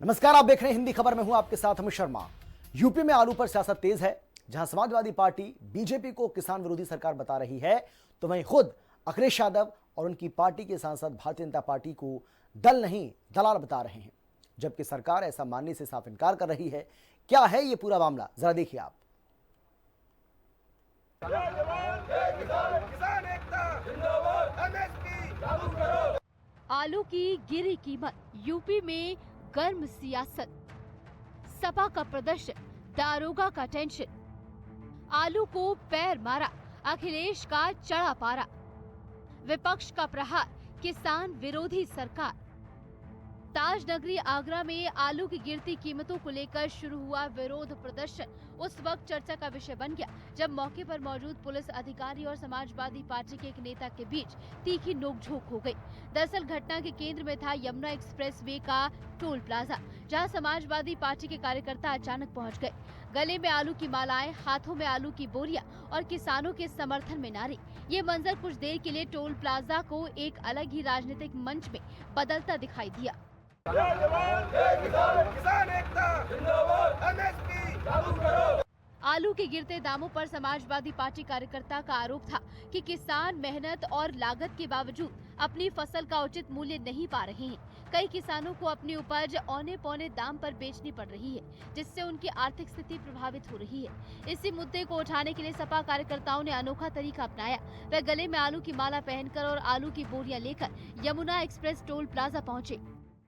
नमस्कार, आप देख रहे हैं हिंदी खबर में हूं आपके साथ अमित शर्मा। यूपी में आलू पर सियासत तेज है। जहां समाजवादी पार्टी बीजेपी को किसान विरोधी सरकार बता रही है, तो वहीं खुद अखिलेश यादव और उनकी पार्टी के सांसद भारतीय जनता पार्टी को दल नहीं दलाल बता रहे हैं, जबकि सरकार ऐसा मानने से साफ इनकार कर रही है। क्या है ये पूरा मामला, जरा देखिए आप। आलू की गिरी कीमत, यूपी में गर्म सियासत, सपा का प्रदर्शन, दारोगा का टेंशन, आलू को पैर मारा, अखिलेश का चढ़ा पारा, विपक्ष का प्रहार, किसान विरोधी सरकार। ताज नगरी आगरा में आलू की गिरती कीमतों को लेकर शुरू हुआ विरोध प्रदर्शन उस वक्त चर्चा का विषय बन गया जब मौके पर मौजूद पुलिस अधिकारी और समाजवादी पार्टी के एक नेता के बीच तीखी नोकझोंक हो गई। दरअसल घटना के केंद्र में था यमुना एक्सप्रेस वे का टोल प्लाजा, जहां समाजवादी पार्टी के कार्यकर्ता अचानक पहुंच गए। गले में आलू की मालाएं, हाथों में आलू की बोरियां और किसानों के समर्थन में नारे। ये मंजर कुछ देर के लिए टोल प्लाजा को एक अलग ही राजनीतिक मंच में बदलता दिखाई दिया। आलू के गिरते दामों पर समाजवादी पार्टी कार्यकर्ता का आरोप था कि किसान मेहनत और लागत के बावजूद अपनी फसल का उचित मूल्य नहीं पा रहे हैं। कई किसानों को अपनी उपज औने पौने दाम पर बेचनी पड़ रही है, जिससे उनकी आर्थिक स्थिति प्रभावित हो रही है। इसी मुद्दे को उठाने के लिए सपा कार्यकर्ताओं ने अनोखा तरीका अपनाया। वे गले में आलू की माला पहनकर और आलू की बोरियां लेकर यमुना एक्सप्रेस टोल प्लाजा पहुँचे।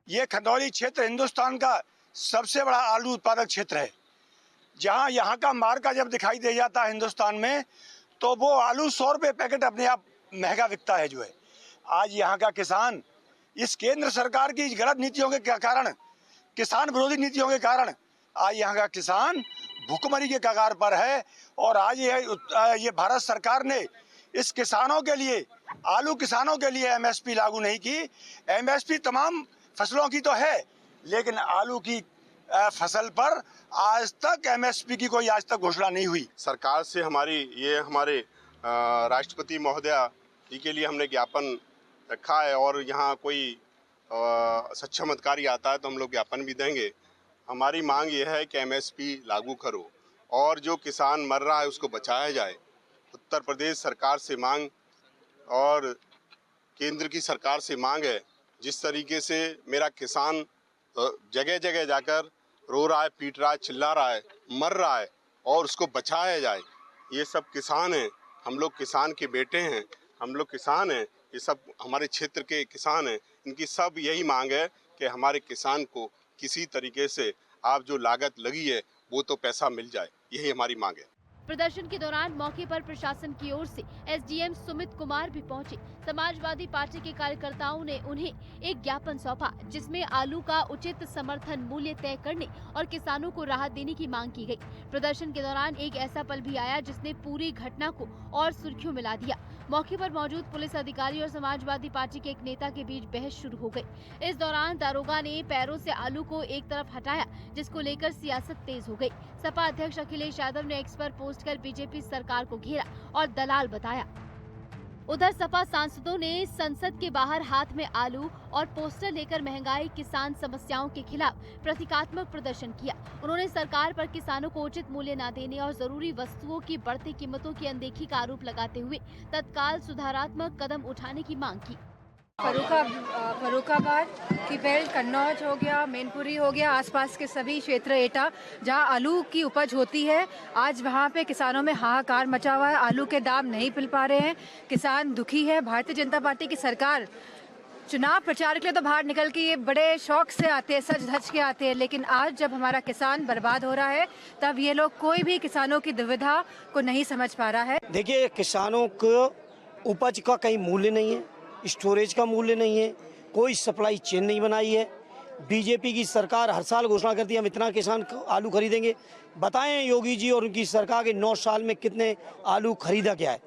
ये खंदौली क्षेत्र हिंदुस्तान का सबसे बड़ा आलू उत्पादक क्षेत्र है। जहां यहाँ का मार्का जब दिखाई दे जाता है हिंदुस्तान में, तो वो आलू 100 रुपये पैकेट अपने आप महंगा बिकता है। जो है आज यहाँ का किसान इस केंद्र सरकार की गलत नीतियों के कारण, किसान विरोधी नीतियों के कारण आज यहाँ का किसान भूखमरी के कगार पर है। और आज ये भारत सरकार ने इस किसानों के लिए, आलू किसानों के लिए एमएसपी लागू नहीं की। एमएसपी तमाम फसलों की तो है, लेकिन आलू की फसल पर आज तक एमएसपी की कोई आज तक घोषणा नहीं हुई। सरकार से हमारे राष्ट्रपति महोदया जी के लिए हमने ज्ञापन रखा है, और यहाँ कोई सक्षम अधिकारी आता है तो हम लोग ज्ञापन भी देंगे। हमारी मांग ये है कि एमएसपी लागू करो और जो किसान मर रहा है उसको बचाया जाए। उत्तर प्रदेश सरकार से मांग और केंद्र की सरकार से मांग है, जिस तरीके से मेरा किसान जगह जगह जाकर रो रहा है, पीट रहा है, चिल्ला रहा है, मर रहा है, और उसको बचाया जाए। ये सब किसान हैं, हम लोग किसान के बेटे हैं, हम लोग किसान हैं, ये सब हमारे क्षेत्र के किसान हैं। इनकी सब यही मांग है कि हमारे किसान को किसी तरीके से आप जो लागत लगी है वो तो पैसा मिल जाए, यही हमारी मांग है। प्रदर्शन के दौरान मौके पर प्रशासन की ओर से एसडीएम सुमित कुमार भी पहुंचे। समाजवादी पार्टी के कार्यकर्ताओं ने उन्हें एक ज्ञापन सौंपा, जिसमें आलू का उचित समर्थन मूल्य तय करने और किसानों को राहत देने की मांग की गई। प्रदर्शन के दौरान एक ऐसा पल भी आया जिसने पूरी घटना को और सुर्खियों में ला दिया। मौके पर मौजूद पुलिस अधिकारी और समाजवादी पार्टी के एक नेता के बीच बहस शुरू हो गई। इस दौरान दारोगा ने पैरों से आलू को एक तरफ हटाया, जिसको लेकर सियासत तेज हो गई। सपा अध्यक्ष अखिलेश यादव ने एक्स पर पोस्ट कर बीजेपी सरकार को घेरा और दलाल बताया। उधर सपा सांसदों ने संसद के बाहर हाथ में आलू और पोस्टर लेकर महंगाई, किसान समस्याओं के खिलाफ प्रतीकात्मक प्रदर्शन किया। उन्होंने सरकार पर किसानों को उचित मूल्य न देने और जरूरी वस्तुओं की बढ़ती कीमतों की अनदेखी का आरोप लगाते हुए तत्काल सुधारात्मक कदम उठाने की मांग की। फरुखाबाद की बेल्ट, कन्नौज हो गया, मैनपुरी हो गया, आसपास के सभी क्षेत्र एटा जहां आलू की उपज होती है, आज वहां पे किसानों में हाहाकार मचा हुआ है। आलू के दाम नहीं मिल पा रहे हैं, किसान दुखी है। भारतीय जनता पार्टी की सरकार चुनाव प्रचार के लिए तो बाहर निकल के ये बड़े शौक से आते हैं, सज धज के आते हैं, लेकिन आज जब हमारा किसान बर्बाद हो रहा है तब ये लोग कोई भी किसानों की दुविधा को नहीं समझ पा रहा है। देखिए, किसानों को उपज का कहीं मूल्य नहीं है, स्टोरेज का मूल्य नहीं है, कोई सप्लाई चेन नहीं बनाई है। बीजेपी की सरकार हर साल घोषणा करती है हम इतना किसान आलू खरीदेंगे। बताएं योगी जी और उनकी सरकार के 9 साल में कितने आलू खरीदा गया है।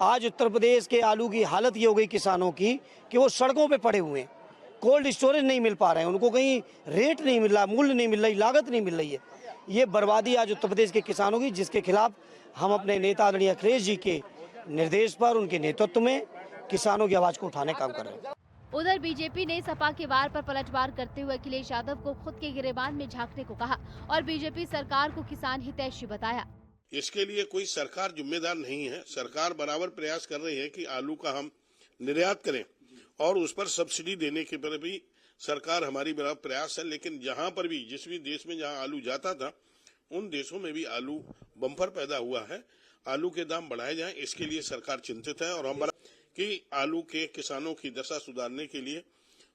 आज उत्तर प्रदेश के आलू की हालत ये हो गई किसानों की कि वो सड़कों पे पड़े हुए हैं, कोल्ड स्टोरेज नहीं मिल पा रहे हैं, उनको कहीं रेट नहीं मिल रहा, मूल्य नहीं मिल रही, लागत नहीं मिल रही है। ये बर्बादी आज उत्तर प्रदेश के किसानों की, जिसके खिलाफ हम अपने नेता आदरणीय अखिलेश जी के निर्देश पर, उनके नेतृत्व में किसानों की आवाज को उठाने का काम कर रहे हैं। उधर बीजेपी ने सपा के वार पर पलटवार करते हुए अखिलेश यादव को खुद के गिरेबान में झांकने को कहा और बीजेपी सरकार को किसान हितैषी बताया। इसके लिए कोई सरकार जिम्मेदार नहीं है। सरकार बराबर प्रयास कर रही है कि आलू का हम निर्यात करें और उस पर सब्सिडी देने के पर भी सरकार हमारी बराबर प्रयास है। लेकिन जहां पर भी जिस भी देश में जहां आलू जाता था उन देशों में भी आलू बम्पर पैदा हुआ है। आलू के दाम बढ़ाए जाएं, इसके लिए सरकार चिंतित है और हम कि आलू के किसानों की दशा सुधारने के लिए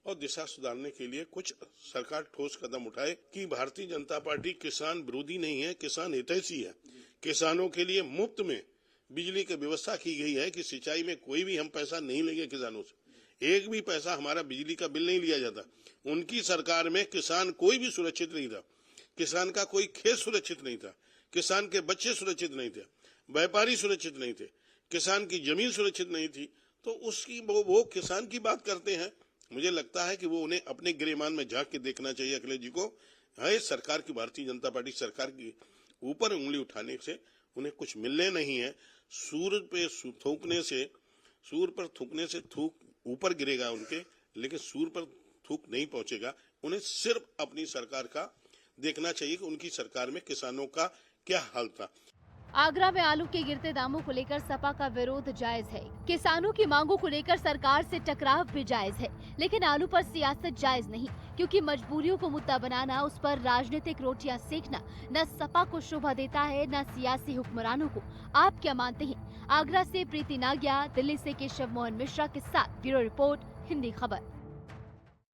और दिशा सुधारने के लिए कुछ सरकार ठोस कदम उठाए कि भारतीय जनता पार्टी किसान विरोधी नहीं है, किसान हितैषी है। किसानों के लिए मुफ्त में बिजली की व्यवस्था की गई है कि सिंचाई में कोई भी हम पैसा नहीं लेंगे किसानों से, एक भी पैसा हमारा बिजली का बिल नहीं लिया जाता। उनकी सरकार में किसान कोई भी सुरक्षित नहीं था, किसान का कोई खेत सुरक्षित नहीं था, किसान के बच्चे सुरक्षित नहीं थे, व्यापारी सुरक्षित नहीं थे, किसान की जमीन सुरक्षित नहीं थी। तो उसकी वो किसान की बात करते हैं। मुझे लगता है कि वो उन्हें अपने गिरेबान में झांक के देखना चाहिए अखिलेश जी को। है सरकार की, भारतीय जनता पार्टी सरकार की ऊपर उंगली उठाने से उन्हें कुछ मिलने नहीं है। सूर पर थूकने से थूक ऊपर गिरेगा उनके, लेकिन सूर पर थूक नहीं पहुंचेगा। उन्हें सिर्फ अपनी सरकार का देखना चाहिए कि उनकी सरकार में किसानों का क्या हाल था। आगरा में आलू के गिरते दामों को लेकर सपा का विरोध जायज है। किसानों की मांगों को लेकर सरकार से टकराव भी जायज है, लेकिन आलू पर सियासत जायज नहीं, क्योंकि मजबूरियों को मुद्दा बनाना, उस पर राजनीतिक रोटियां सेकना न सपा को शोभा देता है न सियासी हुक्मरानों को। आप क्या मानते हैं? आगरा से प्रीति नागिया, दिल्ली से केशव मोहन मिश्रा के साथ ब्यूरो रिपोर्ट, हिंदी खबर।